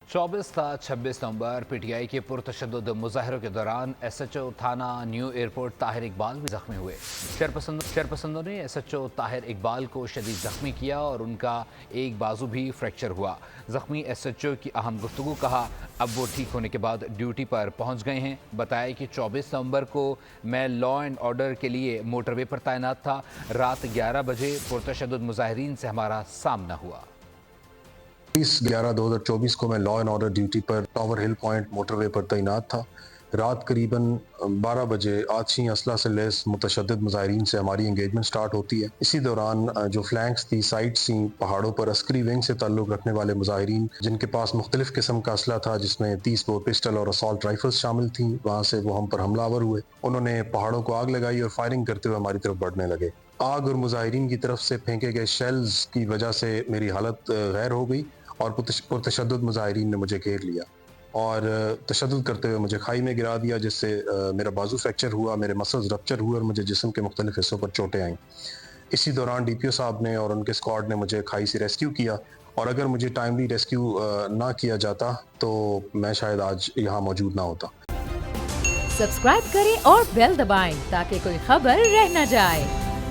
24 تا 26 नवंबर पीटीआई के पुरतशद्दुद मुजाहरों के दौरान एसएचओ थाना न्यू एयरपोर्ट ताहिर इकबाल भी जख्मी हुए। शरपसंदों ने एसएचओ ताहिर इकबाल को शदीद जख्मी किया और उनका एक बाजू भी फ्रैक्चर हुआ। जख्मी एसएचओ की अहम गुफ्तगू कहा, अब वो ठीक होने के बाद ड्यूटी पर पहुंच गए हैं। बताया कि 24 नवंबर को मैं लॉ एंड ऑर्डर के लिए मोटरवे पर तैनात था। रात 11 बजे पुरतशद्दुद मुजाहिरीन से हमारा सामना हुआ। 20/11/2024 को मैं लॉ एंड ऑर्डर ड्यूटी पर टावर हिल पॉइंट मोटरवे पर तैनात था। रात करीबन 12 बजे आछी असला से लैस मुतशद्दिद मुजाहिरीन से हमारी इंगेजमेंट स्टार्ट होती है। इसी दौरान जो फ्लैंक्स थी, साइट्स थी, पहाड़ों पर अस्करी विंग से ताल्लुक़ रखने वाले मुजाहिरीन जिनके पास मुख्तलिफ किस्म का असला था, जिसमें 30 बोर पिस्टल और असॉल्ट राइफल्स शामिल थी, वहाँ से वो हम पर हमलावर हुए। उन्होंने पहाड़ों को आग लगाई और फायरिंग करते हुए हमारी तरफ बढ़ने लगे। आग और मुजाहिरीन की तरफ से फेंके गए शेल्स की वजह से मेरी हालत गैर हो गई और पुरतशद्दुद मुजाहिरीन ने मुझे घेर लिया और तशद्दुद करते हुए मुझे खाई में गिरा दिया, जिससे मेरा बाजू फ्रैक्चर हुआ, मेरे मसल्स रप्चर हुए और मुझे जिस्म के मुख्तलिफ हिस्सों पर चोटें आईं। इसी दौरान डीपीओ साहब ने और उनके स्क्वाड ने मुझे खाई से रेस्क्यू किया और अगर मुझे टाइमली रेस्क्यू ना किया जाता तो मैं शायद आज यहाँ मौजूद ना होता। सब्सक्राइब करें और बेल दबाएं ताकि कोई खबर रह न जाए।